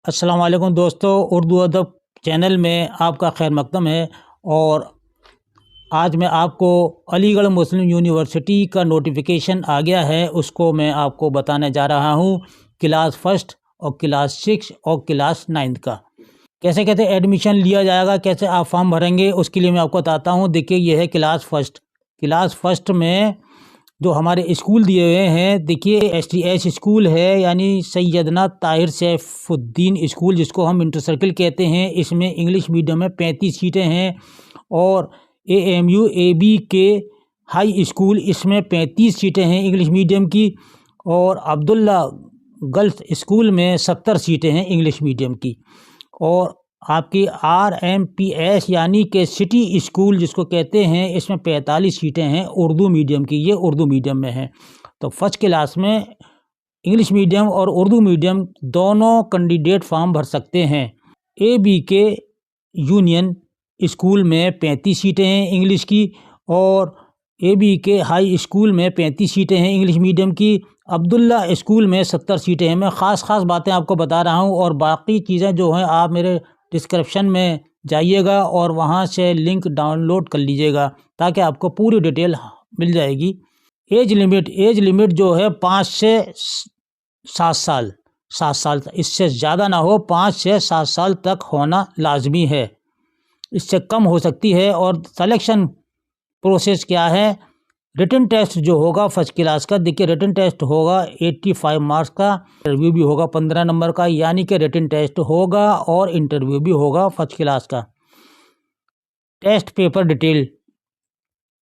अस्सलाम वालेकुम दोस्तों, उर्दू अदब चैनल में आपका खैर मकदम है। और आज मैं आपको अलीगढ़ मुस्लिम यूनिवर्सिटी का नोटिफिकेशन आ गया है, उसको मैं आपको बताने जा रहा हूँ। क्लास फर्स्ट और क्लास 6 और क्लास 9 का कैसे कैसे एडमिशन लिया जाएगा, कैसे आप फॉर्म भरेंगे, उसके लिए मैं आपको बताता हूँ। देखिए, ये है क्लास फर्स्ट। क्लास फर्स्ट में जो हमारे स्कूल दिए हुए हैं, देखिए STS स्कूल है, यानी सैयदना ताहिर सैफुद्दीन स्कूल, जिसको हम इंटर सर्किल कहते हैं। इसमें इंग्लिश मीडियम में 35 सीटें हैं। और AMU AB के हाई स्कूल, इसमें 35 सीटें हैं इंग्लिश मीडियम की। और अब्दुल्ला गर्ल्स स्कूल में 70 सीटें हैं इंग्लिश मीडियम की। और आपकी RMPS यानी कि सिटी स्कूल जिसको कहते हैं, इसमें 45 सीटें हैं उर्दू मीडियम की। ये उर्दू मीडियम में है। तो फर्स्ट क्लास में इंग्लिश मीडियम और उर्दू मीडियम दोनों कैंडिडेट फॉर्म भर सकते हैं। ABK यूनियन स्कूल में 35 सीटें हैं इंग्लिश की। और ABK हाई स्कूल में 35 सीटें हैं इंग्लिश मीडियम की। अब्दुल्ला स्कूल में 70 सीटें हैं। मैं ख़ास बातें आपको बता रहा हूँ, और बाकी चीज़ें जो हैं आप मेरे डिस्क्रिप्शन में जाइएगा और वहाँ से लिंक डाउनलोड कर लीजिएगा, ताकि आपको पूरी डिटेल मिल जाएगी। एज लिमिट जो है 5 से 7 साल, 7 साल इससे ज़्यादा ना हो, 5 से 7 साल तक होना लाजमी है, इससे कम हो सकती है। और सिलेक्शन प्रोसेस क्या है? रिटन टेस्ट जो होगा फर्स्ट क्लास का, देखिए रिटन टेस्ट होगा 85 मार्क्स का, इंटरव्यू भी होगा 15 नंबर का, यानी कि रिटन टेस्ट होगा और इंटरव्यू भी होगा फर्स्ट क्लास का। Test paper detail,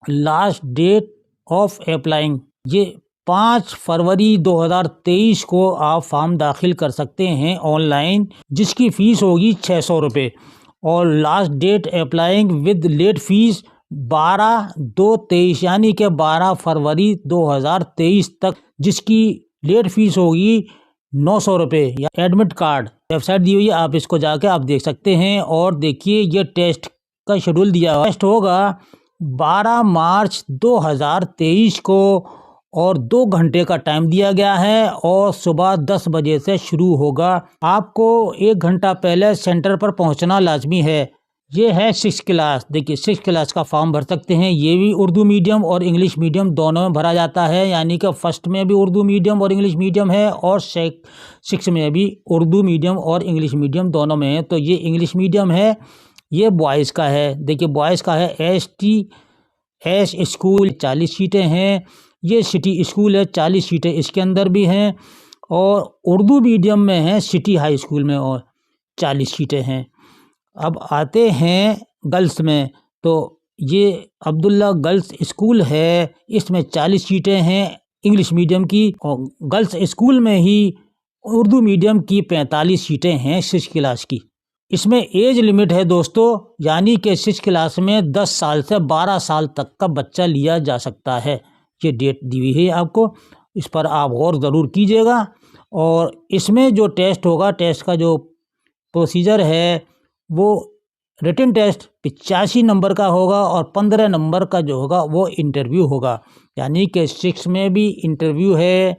last date of applying, ये 5 फरवरी 2023 को आप फॉर्म दाखिल कर सकते हैं ऑनलाइन, जिसकी फ़ीस होगी 600 रुपये। और last date applying with late fee 12/2/23, यानी कि 12 फरवरी 2023 तक, जिसकी लेट फीस होगी 900 रुपये। या एडमिट कार्ड वेबसाइट दी हुई है, आप इसको जाके आप देख सकते हैं। और देखिए, ये टेस्ट का शेड्यूल दिया हुआ है। टेस्ट होगा 12 मार्च 2023 को, और 2 घंटे का टाइम दिया गया है, और सुबह 10 बजे से शुरू होगा। आपको 1 घंटा पहले सेंटर पर पहुंचना लाजमी है। ये है 6 क्लास। देखिए 6 क्लास का फॉर्म भर सकते हैं। ये भी उर्दू मीडियम और इंग्लिश मीडियम दोनों में भरा जाता है, यानी कि फर्स्ट में भी उर्दू मीडियम और इंग्लिश मीडियम है, और 6 में भी उर्दू मीडियम और इंग्लिश मीडियम दोनों में है। तो ये इंग्लिश मीडियम है, ये बॉयज़ का है। देखिए बॉयज़ का है STS स्कूल, 40 सीटें हैं। ये सिटी स्कूल है, 40 सीटें इसके अंदर भी हैं। और उर्दू मीडियम में है सिटी हाई स्कूल में, और 40 सीटें हैं। अब आते हैं गर्ल्स में, तो ये अब्दुल्ला गर्ल्स स्कूल है, इसमें 40 सीटें हैं इंग्लिश मीडियम की। और गर्ल्स स्कूल में ही उर्दू मीडियम की 45 सीटें हैं 6 क्लास की। इसमें एज लिमिट है दोस्तों, यानी कि 6 क्लास में 10 साल से 12 साल तक का बच्चा लिया जा सकता है। ये डेट दी हुई है आपको, इस पर आप गौर ज़रूर कीजिएगा। और इसमें जो टेस्ट होगा, टेस्ट का जो प्रोसीजर है, वो रिटन टेस्ट 85 नंबर का होगा, और 15 नंबर का जो होगा वो इंटरव्यू होगा। यानी कि 6 में भी इंटरव्यू है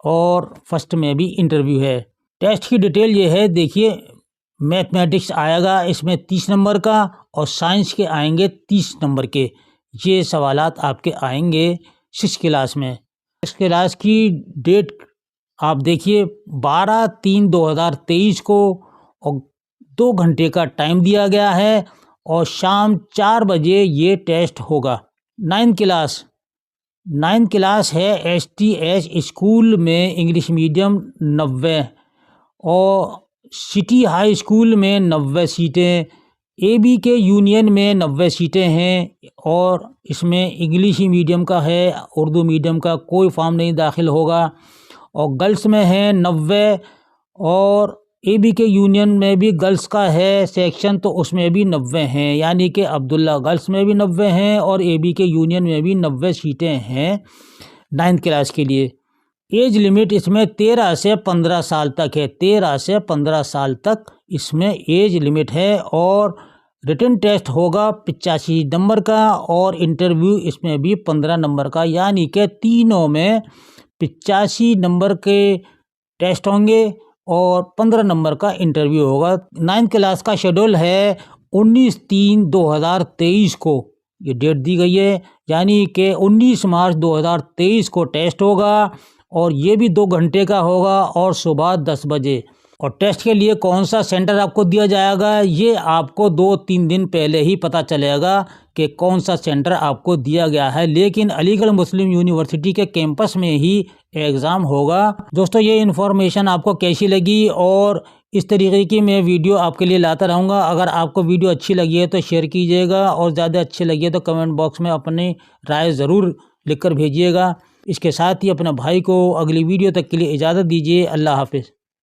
और फर्स्ट में भी इंटरव्यू है। टेस्ट की डिटेल ये है, देखिए मैथमेटिक्स आएगा इसमें 30 नंबर का, और साइंस के आएंगे 30 नंबर के। ये सवालात आपके आएंगे 6 क्लास में। 6 क्लास की डेट आप देखिए 12/3/2023 को, और 2 घंटे का टाइम दिया गया है, और शाम 4 बजे ये टेस्ट होगा। 9 क्लास है STS स्कूल में इंग्लिश मीडियम 90, और सिटी हाई स्कूल में 90 सीटें, ABK यूनियन में 90 सीटें हैं। और इसमें इंग्लिश मीडियम का है, उर्दू मीडियम का कोई फॉर्म नहीं दाखिल होगा। और गर्ल्स में है 90, और ABK यूनियन में भी गर्ल्स का है सेक्शन, तो उसमें भी 90 हैं, यानी कि अब्दुल्ला गर्ल्स में भी 90 हैं, और ABK यूनियन में भी 90 सीटें हैं 9 क्लास के लिए। एज लिमिट इसमें 13 से 15 साल तक है, 13 से 15 साल तक इसमें एज लिमिट है। और रिटन टेस्ट होगा 85 नंबर का, और इंटरव्यू इसमें भी 15 नंबर का, यानी कि तीनों में 85 नंबर के टेस्ट होंगे, और 15 नंबर का इंटरव्यू होगा। 9th क्लास का शेड्यूल है 19/3/2023 को ये डेट दी गई है, यानी कि 19 मार्च 2023 को टेस्ट होगा और ये भी 2 घंटे का होगा और सुबह 10 बजे। और टेस्ट के लिए कौन सा सेंटर आपको दिया जाएगा ये आपको 2-3 दिन पहले ही पता चलेगा कि कौन सा सेंटर आपको दिया गया है, लेकिन अलीगढ़ मुस्लिम यूनिवर्सिटी के कैंपस में ही एग्ज़ाम होगा। दोस्तों, ये इन्फॉर्मेशन आपको कैसी लगी और इस तरीके की मैं वीडियो आपके लिए लाता रहूँगा। अगर आपको वीडियो अच्छी लगी है तो शेयर कीजिएगा और ज़्यादा अच्छी लगी है तो कमेंट बॉक्स में अपनी राय ज़रूर लिख कर भेजिएगा। इसके साथ ही अपने भाई को अगली वीडियो तक के लिए इजाज़त दीजिए। अल्लाह हाफ़िज़।